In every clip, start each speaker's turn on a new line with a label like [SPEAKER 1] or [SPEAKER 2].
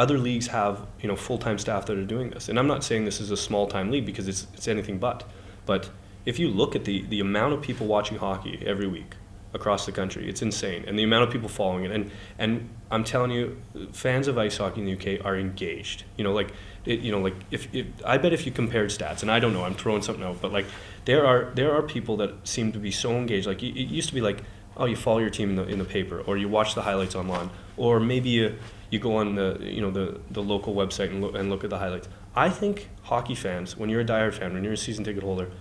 [SPEAKER 1] other leagues have, full-time staff that are doing this. And I'm not saying this is a small-time league because it's anything but. But if you look at the amount of people watching hockey every week across the country, it's insane. And the amount of people following it. And I'm telling you, fans of ice hockey in the UK are engaged. If I bet if you compared stats, and I don't know, I'm throwing something out, but like there are people that seem to be so engaged. Like it used to be like, oh, you follow your team in the paper, or you watch the highlights online, or maybe you go on the local website and look at the highlights. I think hockey fans, when you're a diehard fan, when you're a season ticket holder,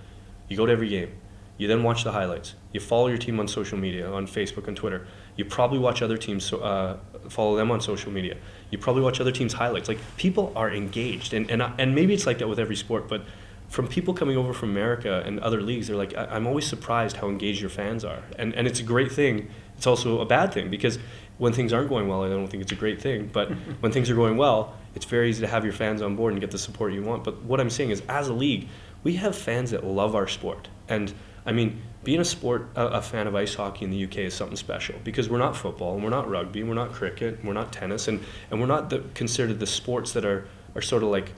[SPEAKER 1] you go to every game. You then watch the highlights. You follow your team on social media, on Facebook and Twitter. You probably watch other teams, follow them on social media. You probably watch other teams' highlights. Like, people are engaged, and maybe it's like that with every sport, but from people coming over from America and other leagues, they're like, I'm always surprised how engaged your fans are. And it's a great thing. It's also a bad thing, because when things aren't going well, I don't think it's a great thing. But when things are going well, it's very easy to have your fans on board and get the support you want. But what I'm saying is, as a league, we have fans that love our sport. And I mean, being a fan of ice hockey in the UK is something special, because we're not football, and we're not rugby, and we're not cricket, and we're not tennis, and we're not considered the sports that are sort of like,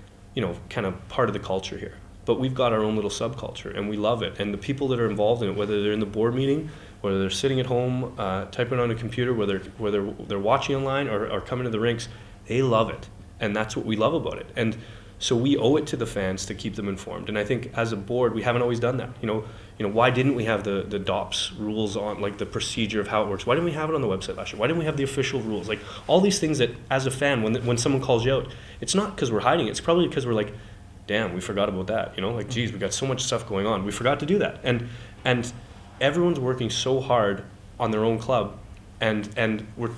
[SPEAKER 1] kind of part of the culture here. But we've got our own little subculture, and we love it. And the people that are involved in it, whether they're in the board meeting, whether they're sitting at home typing on a computer, whether they're watching online or coming to the rinks, they love it. And that's what we love about it. And so we owe it to the fans to keep them informed. And I think as a board, we haven't always done that. Why didn't we have the DOPS rules on, like, the procedure of how it works? Why didn't we have it on the website last year? Why didn't we have the official rules? Like, all these things that, as a fan, when someone calls you out, it's not because we're hiding it. It's probably because we're like, damn, we forgot about that. Geez, we got so much stuff going on. We forgot to do that. And everyone's working so hard on their own club, and we're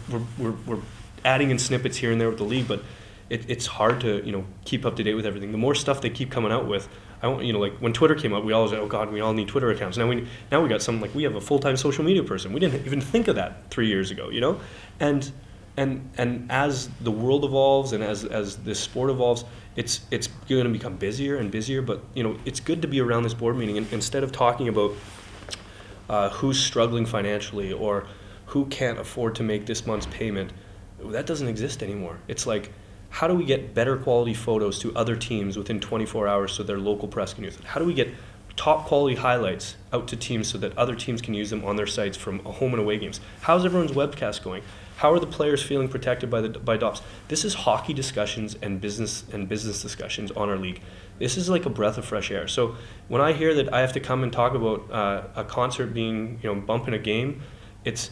[SPEAKER 1] adding in snippets here and there with the league, but it's hard to keep up to date with everything. The more stuff they keep coming out with, like when Twitter came out, we all was like, oh God, we all need Twitter accounts. Now we got some, like, we have a full-time social media person. We didn't even think of that 3 years ago, And as the world evolves, and as this sport evolves, it's going to become busier and busier. But it's good to be around this board meeting, and instead of talking about who's struggling financially or who can't afford to make this month's payment, that doesn't exist anymore. It's like, how do we get better quality photos to other teams within 24 hours so their local press can use it? How do we get top quality highlights out to teams so that other teams can use them on their sites from home and away games? How's everyone's webcast going? How are the players feeling protected by DOPS? This is hockey discussions and business discussions on our league. This is like a breath of fresh air. So when I hear that I have to come and talk about a concert being, bumping a game, it's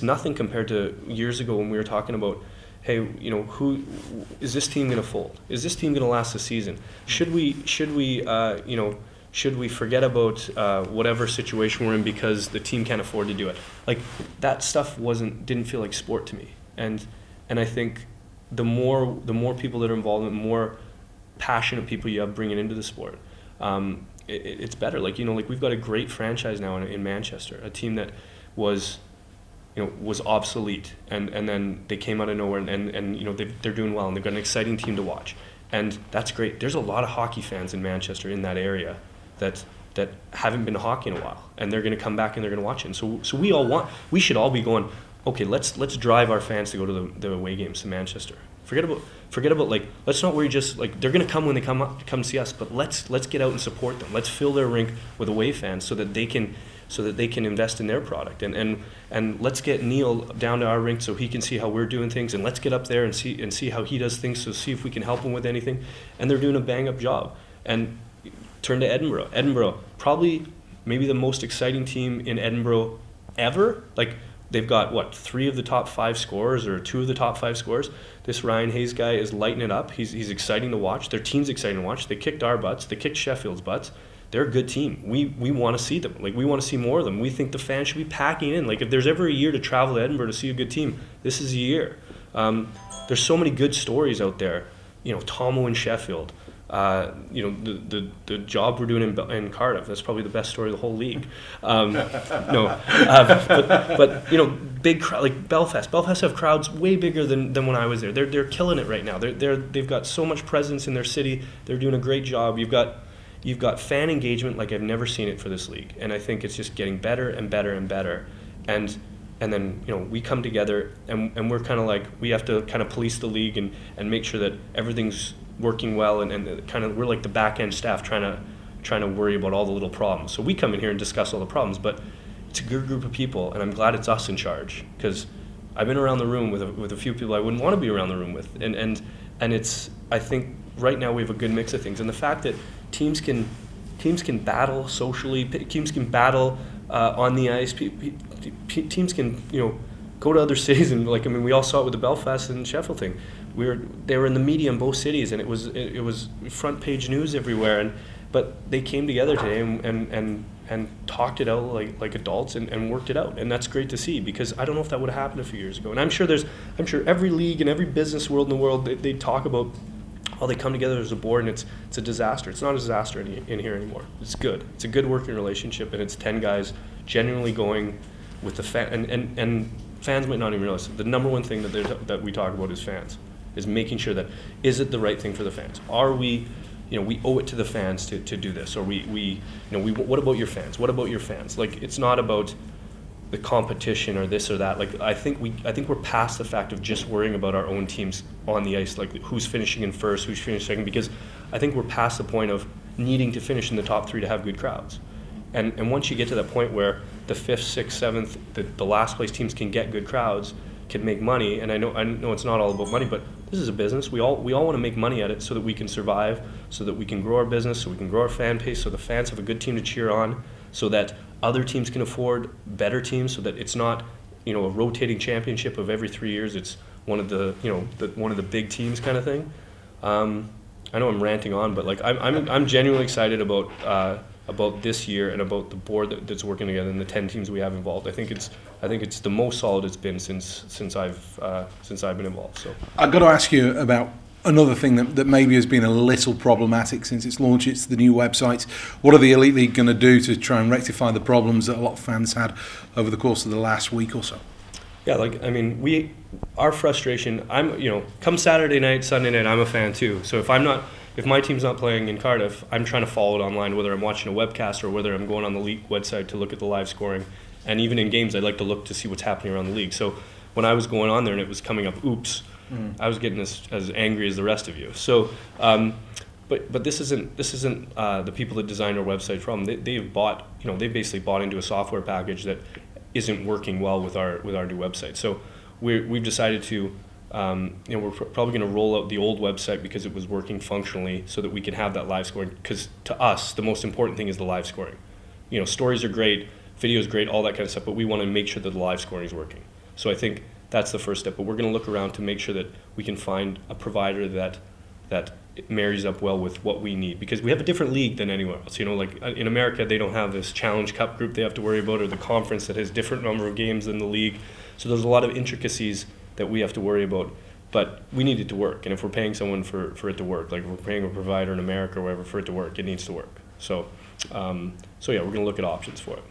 [SPEAKER 1] nothing compared to years ago when we were talking about, hey, who is this team going to fold? Is this team going to last the season? Should we forget about whatever situation we're in because the team can't afford to do it? Like, that stuff didn't feel like sport to me. And I think the more people that are involved, the more passionate people you have bringing into the sport, it's better. Like, we've got a great franchise now in Manchester, a team that was obsolete, and then they came out of nowhere, and they're doing well, and they've got an exciting team to watch, and that's great. There's a lot of hockey fans in Manchester, in that area, that haven't been to hockey in a while, and they're going to come back and they're going to watch it. And so we should all be going, okay, let's drive our fans to go to the away games to Manchester. Forget about like, let's not worry, just like, they're going to come when they come see us, but let's get out and support them. Let's fill their rink with away fans so that they can invest in their product, and let's get Neil down to our rink so he can see how we're doing things, and let's get up there and see how he does things, so see if we can help him with anything. And they're doing a bang up job. And turn to Edinburgh. Edinburgh, probably maybe the most exciting team in Edinburgh ever. Like, they've got 3 of the top 5 scorers, or 2 of the top 5 scorers. This Ryan Hayes guy is lighting it up. He's exciting to watch. Their team's exciting to watch. They kicked our butts. They kicked Sheffield's butts. They're a good team. We want to see them. Like, we want to see more of them. We think the fans should be packing in. Like, if there's ever a year to travel to Edinburgh to see a good team, this is a year. There's so many good stories out there. Tomo in Sheffield. The job we're doing in Cardiff. That's probably the best story of the whole league. But big crowd, like Belfast. Belfast have crowds way bigger than when I was there. They're killing it right now. They've got so much presence in their city. They're doing a great job. You've got fan engagement like I've never seen it for this league, and I think it's just getting better and better and better. And and then we come together, and we're kind of like, we have to kind of police the league and make sure that everything's working well, and kind of we're like the back end staff trying to worry about all the little problems. So we come in here and discuss all the problems, but it's a good group of people, and I'm glad it's us in charge, because I've been around the room with a few people I wouldn't want to be around the room with, and it's, I think right now we have a good mix of things, and the fact that teams can battle socially, teams can battle on the ice, teams can go to other cities, and we all saw it with the Belfast and Sheffield thing. They were in the media in both cities, and it was front page news everywhere, but they came together today and talked it out like adults and worked it out, and that's great to see, because I don't know if that would have happened a few years ago. And I'm sure every league and every business world in the world, they talk about how they come together as a board, and it's a disaster. It's not a disaster in here anymore. It's good. It's a good working relationship, and it's 10 guys genuinely going with the fan, and fans might not even realize it. The number one thing that we talk about is fans, is making sure that, is it the right thing for the fans? Are we, we owe it to the fans to do this, or what about your fans? What about your fans? It's not about the competition or this or that. I think we're past the fact of just worrying about our own teams on the ice, who's finishing in first, who's finishing second, because I think we're past the point of needing to finish in the top 3 to have good crowds. And once you get to that point where the 5th, 6th, 7th, the last place teams can get good crowds, can make money, and I know it's not all about money, but this is a business. We all want to make money at it so that we can survive, so that we can grow our business, so we can grow our fan base, so the fans have a good team to cheer on, so that other teams can afford better teams, so that it's not a rotating championship of every 3 years. It's one of the one of the big teams kind of thing. I know I'm ranting on, but I'm genuinely excited about this year and about the board that's working together and the 10 teams we have involved. I think it's the most solid it's been since I've been involved. So
[SPEAKER 2] I've got to ask you about another thing that maybe has been a little problematic since its launch. It's the new website. What are the Elite League going to do to try and rectify the problems that a lot of fans had over the course of the last week or so?
[SPEAKER 1] Yeah, our frustration, come Saturday night, Sunday night, I'm a fan too. So if my team's not playing in Cardiff, I'm trying to follow it online, whether I'm watching a webcast or whether I'm going on the league website to look at the live scoring. And even in games, I'd like to look to see what's happening around the league. So when I was going on there and it was coming up, oops, I was getting as angry as the rest of you. So, but this isn't the people that designed our website problem. They basically bought into a software package that isn't working well with our new website. So we've decided to. We're probably going to roll out the old website because it was working functionally, so that we can have that live scoring. Because to us, the most important thing is the live scoring. Stories are great, video is great, all that kind of stuff, but we want to make sure that the live scoring is working. So I think that's the first step. But we're going to look around to make sure that we can find a provider that marries up well with what we need, because we have a different league than anywhere else. In America, they don't have this Challenge Cup group they have to worry about, or the conference that has different number of games than the league. So there's a lot of intricacies that we have to worry about, but we need it to work. And if we're paying someone for it to work, if we're paying a provider in America or wherever for it to work, it needs to work. So yeah, we're going to look at options for it.